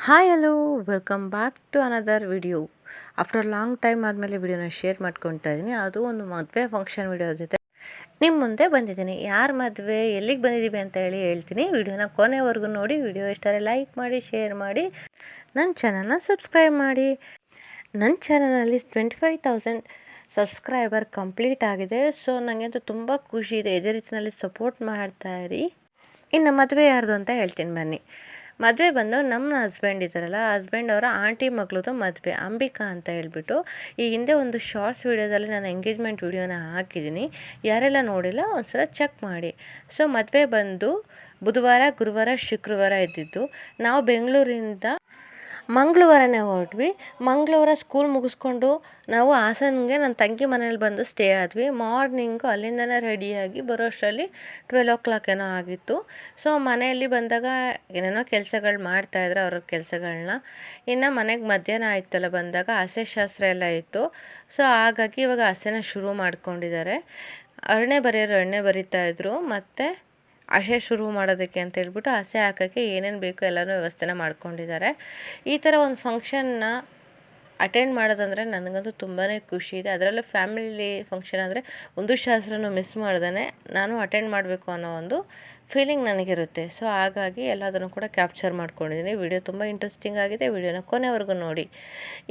Hi hello welcome back to another video. After long time ಆದಮೇಲೆ ವಿಡಿಯೋನ share ಮಾಡ್ಕೊತಾ ಇದ್ದೀನಿ. ಅದು ಒಂದು ಮದುವೆ ಫಂಕ್ಷನ್ ವಿಡಿಯೋ ಜೊತೆ ನಿಮ್ಮ ಮುಂದೆ ಬಂದಿದ್ದೀನಿ. ಯಾರ ಮದುವೆ, ಎಲ್ಲಿಗೆ ಬಂದಿದ್ದೀವಿ ಅಂತ ಹೇಳ್ತೀನಿ. ವಿಡಿಯೋನ ಕೊನೆವರೆಗೂ ನೋಡಿ. ವಿಡಿಯೋ ಇಷ್ಟಾರೆ ಲೈಕ್ ಮಾಡಿ, ಶೇರ್ ಮಾಡಿ, ನನ್ನ ಚಾನಲ್ನ ಸಬ್ಸ್ಕ್ರೈಬ್ ಮಾಡಿ. ನನ್ನ ಚಾನಲಲ್ಲಿ 25,000 ಸಬ್ಸ್ಕ್ರೈಬರ್ ಕಂಪ್ಲೀಟ್ ಆಗಿದೆ. ಸೊ ನನಗಂತೂ ತುಂಬ ಖುಷಿ ಇದೆ. ಇದೇ ರೀತಿಯಲ್ಲಿ ಸಪೋರ್ಟ್ ಮಾಡ್ತಾಯಿರಿ. ಇನ್ನು ಮದುವೆ ಯಾರ್ದು ಅಂತ ಹೇಳ್ತೀನಿ ಬನ್ನಿ. ಮದುವೆ ಬಂದು ನಮ್ಮ ಹಸ್ಬೆಂಡ್ ಇದ್ದಾರಲ್ಲ, ಹಸ್ಬೆಂಡ್ ಅವರ ಆಂಟಿ ಮಗಳದು ಮದುವೆ, ಅಂಬಿಕಾ ಅಂತ ಹೇಳ್ಬಿಟ್ಟು. ಈ ಹಿಂದೆ ಒಂದು ಶಾರ್ಟ್ಸ್ ವೀಡಿಯೋದಲ್ಲಿ ನಾನು ಎಂಗೇಜ್ಮೆಂಟ್ ವೀಡಿಯೋನ ಹಾಕಿದ್ದೀನಿ. ಯಾರೆಲ್ಲ ನೋಡಿಲ್ಲ ಒಂದ್ಸಲ ಚೆಕ್ ಮಾಡಿ. ಸೊ ಮದುವೆ ಬಂದು ಬುಧವಾರ, ಗುರುವಾರ, ಶುಕ್ರವಾರ ಇದ್ದಿದ್ದು. ನಾವು ಬೆಂಗಳೂರಿಂದ ಮಂಗಳವಾರನೇ ಹೊರಟ್ವಿ. ಮಂಗಳವಾರ ಸ್ಕೂಲ್ ಮುಗಿಸ್ಕೊಂಡು ನಾವು ಹಾಸನ್ಗೆ ನನ್ನ ತಂಗಿ ಮನೇಲಿ ಬಂದು ಸ್ಟೇ ಆದ್ವಿ. ಮಾರ್ನಿಂಗು ಅಲ್ಲಿಂದನೇ ರೆಡಿಯಾಗಿ ಬರೋ ಅಷ್ಟರಲ್ಲಿ 12 ಏನೋ ಆಗಿತ್ತು. ಸೊ ಮನೆಯಲ್ಲಿ ಬಂದಾಗ ಏನೇನೋ ಕೆಲಸಗಳು ಮಾಡ್ತಾಯಿದ್ರು ಅವ್ರ ಕೆಲಸಗಳನ್ನ. ಇನ್ನು ಮನೆಗೆ ಮಧ್ಯಾಹ್ನ ಆಯ್ತಲ್ಲ ಬಂದಾಗ ಹಸೆ ಶಾಸ್ತ್ರ ಎಲ್ಲ ಇತ್ತು. ಸೊ ಹಾಗಾಗಿ ಇವಾಗ ಹಸೆನ ಶುರು ಮಾಡ್ಕೊಂಡಿದ್ದಾರೆ. ಅರಣ್ಯ ಬರೀತಾಯಿದ್ರು. ಮತ್ತು ಹಸೆ ಶುರು ಮಾಡೋದಕ್ಕೆ ಅಂತ ಹೇಳ್ಬಿಟ್ಟು ಹಸೆ ಹಾಕೋಕ್ಕೆ ಏನೇನು ಬೇಕೋ ಎಲ್ಲನೂ ವ್ಯವಸ್ಥೆನ ಮಾಡ್ಕೊಂಡಿದ್ದಾರೆ. ಈ ಥರ ಒಂದು ಫಂಕ್ಷನ್ನ ಅಟೆಂಡ್ ಮಾಡೋದಂದರೆ ನನಗಂತೂ ತುಂಬಾ ಖುಷಿ ಇದೆ. ಅದರಲ್ಲೂ ಫ್ಯಾಮಿಲಿ ಫಂಕ್ಷನ್ ಅಂದರೆ ಒಂದು ಶಾಸ್ತ್ರನೂ ಮಿಸ್ ಮಾಡ್ದೇ ನಾನು ಅಟೆಂಡ್ ಮಾಡಬೇಕು ಅನ್ನೋ ಒಂದು ಫೀಲಿಂಗ್ ನನಗಿರುತ್ತೆ. ಸೊ ಹಾಗಾಗಿ ಎಲ್ಲದನ್ನು ಕೂಡ ಕ್ಯಾಪ್ಚರ್ ಮಾಡ್ಕೊಂಡಿದ್ದೀನಿ. ವಿಡಿಯೋ ತುಂಬ ಇಂಟ್ರೆಸ್ಟಿಂಗ್ ಆಗಿದೆ. ವಿಡಿಯೋನ ಕೊನೆವರೆಗೂ ನೋಡಿ.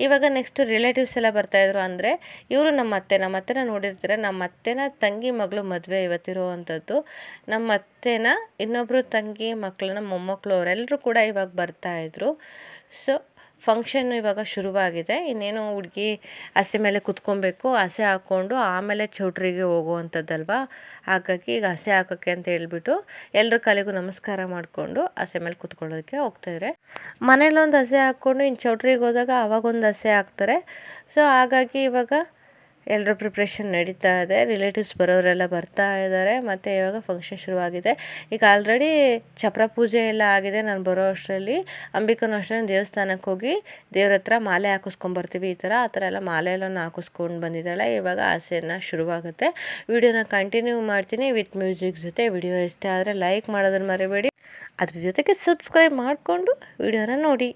ಇವಾಗ ನೆಕ್ಸ್ಟು ರಿಲೇಟಿವ್ಸ್ ಎಲ್ಲ ಬರ್ತಾಯಿದ್ರು. ಅಂದರೆ ಇವರು ನಮ್ಮ ಅತ್ತೆನ ನೋಡಿರ್ತೀರ. ನಮ್ಮ ಅತ್ತೆನ ತಂಗಿ ಮಗಳು ಮದುವೆ ಇವತ್ತಿರುವಂಥದ್ದು. ನಮ್ಮ ಅತ್ತೆನ ಇನ್ನೊಬ್ಬರು ತಂಗಿ ಮಕ್ಕಳನ್ನ ಮೊಮ್ಮಕ್ಕಳು ಅವರೆಲ್ಲರೂ ಕೂಡ ಇವಾಗ ಬರ್ತಾಯಿದ್ರು. ಸೊ ಫಂಕ್ಷನ್ ಇವಾಗ ಶುರುವಾಗಿದೆ. ಇನ್ನೇನು ಹುಡುಗಿ ಹಸೆ ಮೇಲೆ ಕುತ್ಕೊಬೇಕು. ಹಸೆ ಹಾಕ್ಕೊಂಡು ಆಮೇಲೆ ಚೌಟ್ರಿಗೆ ಹೋಗುವಂಥದ್ದಲ್ವ. ಹಾಗಾಗಿ ಈಗ ಹಸೆ ಹಾಕೋಕ್ಕೆ ಅಂತ ಹೇಳ್ಬಿಟ್ಟು ಎಲ್ಲರ ಕಾಲಿಗೂ ನಮಸ್ಕಾರ ಮಾಡಿಕೊಂಡು ಹಸೆ ಮೇಲೆ ಕುತ್ಕೊಳ್ಳೋದಕ್ಕೆ ಹೋಗ್ತಾಯಿದ್ದಾರೆ. ಮನೇಲೊಂದು ಹಸೆ ಹಾಕ್ಕೊಂಡು ಇನ್ನು ಚೌಟ್ರಿಗೆ ಹೋದಾಗ ಅವಾಗೊಂದು ಹಸೆ ಹಾಕ್ತಾರೆ. ಸೊ ಹಾಗಾಗಿ ಇವಾಗ ಎಲ್ಲರ ಪ್ರಿಪ್ರೇಷನ್ ನಡೀತಾ ಇದೆ. ರಿಲೇಟಿವ್ಸ್ ಬರೋರೆಲ್ಲ ಬರ್ತಾ ಇದ್ದಾರೆ. ಮತ್ತು ಇವಾಗ ಫಂಕ್ಷನ್ ಶುರುವಾಗಿದೆ. ಈಗ ಆಲ್ರೆಡಿ ಚಪ್ರ ಪೂಜೆ ಎಲ್ಲ ಆಗಿದೆ. ನಾನು ಬರೋ ಅಷ್ಟರಲ್ಲಿ ಅಂಬಿಕನೂ ಅಷ್ಟೇ ದೇವಸ್ಥಾನಕ್ಕೆ ಹೋಗಿ ದೇವ್ರ ಹತ್ರ ಮಾಲೆ ಹಾಕಿಸ್ಕೊಂಬರ್ತೀವಿ. ಆ ಥರ ಎಲ್ಲ ಮಾಲೆ ಎಲ್ಲ ಹಾಕಿಸ್ಕೊಂಡು ಬಂದಿದ್ದಾಳೆ. ಇವಾಗ ಹಸೆನ ಶುರುವಾಗುತ್ತೆ. ವಿಡಿಯೋನ ಕಂಟಿನ್ಯೂ ಮಾಡ್ತೀನಿ ವಿತ್ ಮ್ಯೂಸಿಕ್ ಜೊತೆ. ವಿಡಿಯೋ ಇಷ್ಟ ಆದರೆ ಲೈಕ್ ಮಾಡೋದನ್ನು ಮರಿಬೇಡಿ. ಅದ್ರ ಜೊತೆಗೆ ಸಬ್ಸ್ಕ್ರೈಬ್ ಮಾಡಿಕೊಂಡು ವಿಡಿಯೋನ ನೋಡಿ.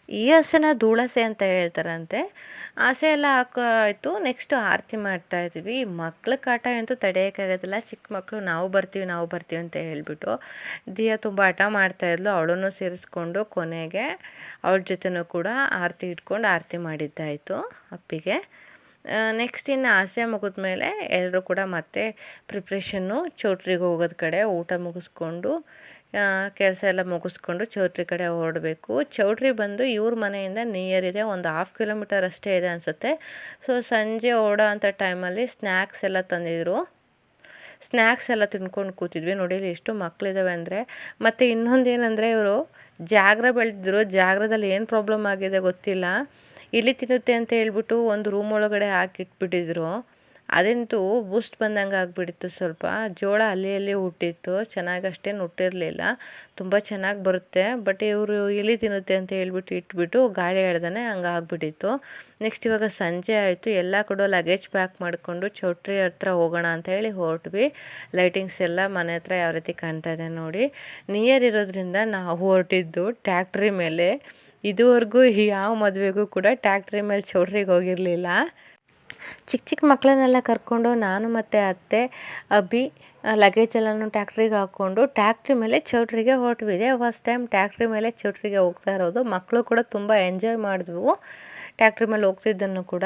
ಈ ಹಸೆನ ಧೂಳಸೆ ಅಂತ ಹೇಳ್ತಾರಂತೆ. ಹಸೆ ಎಲ್ಲ ಆಯಿತು. ನೆಕ್ಸ್ಟು ಆರತಿ ಮಾಡ್ತಾಯಿದ್ವಿ. ಮಕ್ಳ ಕಾಟ ಅಂತೂ ತಡೆಯೋಕ್ಕಾಗೋದಿಲ್ಲ. ಚಿಕ್ಕ ಮಕ್ಕಳು ನಾವು ಬರ್ತೀವಿ ಅಂತ ಹೇಳ್ಬಿಟ್ಟು ದಿಯಾ ತುಂಬ ಹಠ ಮಾಡ್ತಾಯಿದ್ಲು. ಅವಳನ್ನು ಸೇರಿಸ್ಕೊಂಡು ಕೊನೆಗೆ ಅವಳ ಜೊತೆನೂ ಕೂಡ ಆರತಿ ಇಟ್ಕೊಂಡು ಆರತಿ ಮಾಡಿದ್ದಾಯಿತು ಅಪ್ಪಿಗೆ. ನೆಕ್ಸ್ಟ್ ಇನ್ನು ಹಸೆ ಮುಗಿದ್ಮೇಲೆ ಎಲ್ಲರೂ ಕೂಡ ಮತ್ತೆ ಪ್ರಿಪ್ರೇಷನ್ನು ಚೌಟ್ರಿಗೆ ಹೋಗೋದು ಕಡೆ ಊಟ ಮುಗಿಸ್ಕೊಂಡು ಕೆಲಸ ಎಲ್ಲ ಮುಗಿಸ್ಕೊಂಡು ಚೌಟ್ರಿ ಕಡೆ ಹೊರಡಬೇಕು. ಚೌಟ್ರಿ ಬಂದು ಇವ್ರ ಮನೆಯಿಂದ ನಿಯರ್ ಇದೆ, ಒಂದು 1/2 ಕಿಲೋಮೀಟರ್ ಅಷ್ಟೇ ಇದೆ ಅನಿಸುತ್ತೆ. ಸೊ ಸಂಜೆ ಹೊರಡೋ ಅಂಥ ಟೈಮಲ್ಲಿ ಸ್ನ್ಯಾಕ್ಸ್ ಎಲ್ಲ ತಂದಿದ್ರು. ಸ್ನ್ಯಾಕ್ಸ್ ಎಲ್ಲ ತಿನ್ಕೊಂಡು ಕೂತಿದ್ವಿ. ನೋಡಿ ಎಷ್ಟು ಮಕ್ಕಳಿದ್ದಾವೆ ಅಂದರೆ. ಮತ್ತು ಇನ್ನೊಂದೇನೆಂದರೆ ಇವರು ಜಾಗ್ರ ಬೆಳೆದಿದ್ರು. ಜಾಗ್ರದಲ್ಲಿ ಏನು ಪ್ರಾಬ್ಲಮ್ ಆಗಿದೆ ಗೊತ್ತಿಲ್ಲ. ಇಲ್ಲಿ ತಿನ್ನುತ್ತೆ ಅಂತ ಹೇಳ್ಬಿಟ್ಟು ಒಂದು ರೂಮ್ ಒಳಗಡೆ ಹಾಕಿಟ್ಬಿಟ್ಟಿದ್ರು. ಅದಂತೂ ಬೂಸ್ಟ್ ಬಂದಂಗೆ ಆಗಿಬಿಟ್ಟಿತ್ತು. ಸ್ವಲ್ಪ ಜೋಳ ಅಲ್ಲಿ ಹುಟ್ಟಿತ್ತು, ಚೆನ್ನಾಗಷ್ಟೇನು ಹುಟ್ಟಿರಲಿಲ್ಲ. ತುಂಬ ಚೆನ್ನಾಗಿ ಬರುತ್ತೆ. ಬಟ್ ಇವರು ಎಲ್ಲಿ ತಿನ್ನುತ್ತೆ ಅಂತ ಹೇಳ್ಬಿಟ್ಟು ಇಟ್ಬಿಟ್ಟು ಗಾಳಿ ಎಳ್ದಾನೆ ಹಂಗೆ ಆಗಿಬಿಟ್ಟಿತ್ತು. ನೆಕ್ಸ್ಟ್ ಇವಾಗ ಸಂಜೆ ಆಯಿತು. ಎಲ್ಲ ಕಡೆ ಲಗೇಜ್ ಪ್ಯಾಕ್ ಮಾಡಿಕೊಂಡು ಚೌಟ್ರಿ ಹತ್ರ ಹೋಗೋಣ ಅಂತ ಹೇಳಿ ಹೊರಟ್ವಿ. ಲೈಟಿಂಗ್ಸ್ ಎಲ್ಲ ಮನೆ ಹತ್ರ ಯಾವ ರೀತಿ ಕಾಣ್ತಾ ಇದೆ ನೋಡಿ. ನಿಯರ್ ಇರೋದ್ರಿಂದ ನಾವು ಹೊರಟಿದ್ದು ಟ್ಯಾಕ್ಟ್ರಿ ಮೇಲೆ. ಇದುವರೆಗೂ ಯಾವ ಮದುವೆಗೂ ಕೂಡ ಟ್ಯಾಕ್ಟ್ರಿ ಮೇಲೆ ಚೌಟ್ರಿಗೆ ಹೋಗಿರಲಿಲ್ಲ. ಚಿಕ್ಕ ಮಕ್ಕಳನ್ನೆಲ್ಲ ಕರ್ಕೊಂಡು ನಾನು ಮತ್ತು ಅತ್ತೆ ಅಬ್ಬಿ ಲಗೇಜ್ ಎಲ್ಲನೂ ಟ್ಯಾಕ್ಟ್ರಿಗೆ ಹಾಕ್ಕೊಂಡು ಟ್ಯಾಕ್ಟ್ರಿ ಮೇಲೆ ಚೌಟ್ರಿಗೆ ಹೊರಟ್ವಿದೆ. ಫಸ್ಟ್ ಟೈಮ್ ಟ್ಯಾಕ್ಟ್ರಿ ಮೇಲೆ ಚೌಟ್ರಿಗೆ ಹೋಗ್ತಾ ಇರೋದು. ಮಕ್ಕಳು ಕೂಡ ತುಂಬ ಎಂಜಾಯ್ ಮಾಡಿದ್ವು ಟ್ಯಾಕ್ಟ್ರಿ ಮೇಲೆ ಹೋಗ್ತಿದ್ದನ್ನು ಕೂಡ.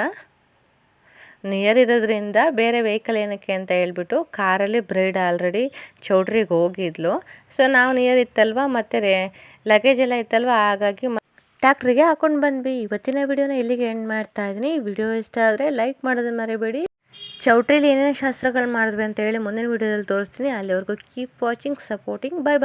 ನಿಯರ್ ಇರೋದ್ರಿಂದ ಬೇರೆ ವೆಹಿಕಲ್ ಏನಕ್ಕೆ ಅಂತ ಹೇಳ್ಬಿಟ್ಟು ಕಾರಲ್ಲಿ ಬ್ರೈಡ್ ಆಲ್ರೆಡಿ ಚೌಟ್ರಿಗೆ ಹೋಗಿದ್ಲು. ಸೊ ನಾವು ನಿಯರ್ ಇತ್ತಲ್ವ ಮತ್ತು ಲಗೇಜ್ ಎಲ್ಲ ಇತ್ತಲ್ವ, ಹಾಗಾಗಿ ಟ್ಯಾಕ್ಟ್ರಿಗೆ ಹಾಕೊಂಡು ಬಂದ್ವಿ. ಇವತ್ತಿನ ವಿಡಿಯೋನ ಇಲ್ಲಿಗೆ ಎಂಡ್ ಮಾಡ್ತಾ ಇದ್ದೀನಿ. ವಿಡಿಯೋ ಇಷ್ಟ ಆದರೆ ಲೈಕ್ ಮಾಡೋದನ್ನ ಮರಿಬೇಡಿ. ಚೌಟ್ರಿಲಿ ಏನೇನು ಶಾಸ್ತ್ರಗಳು ಮಾಡಿದ್ವಿ ಅಂತ ಹೇಳಿ ಮುಂದಿನ ವಿಡಿಯೋದಲ್ಲಿ ತೋರಿಸ್ತೀನಿ. ಅಲ್ಲಿವರೆಗೂ ಕೀಪ್ ವಾಚಿಂಗ್, ಸಪೋರ್ಟಿಂಗ್. ಬಾಯ್.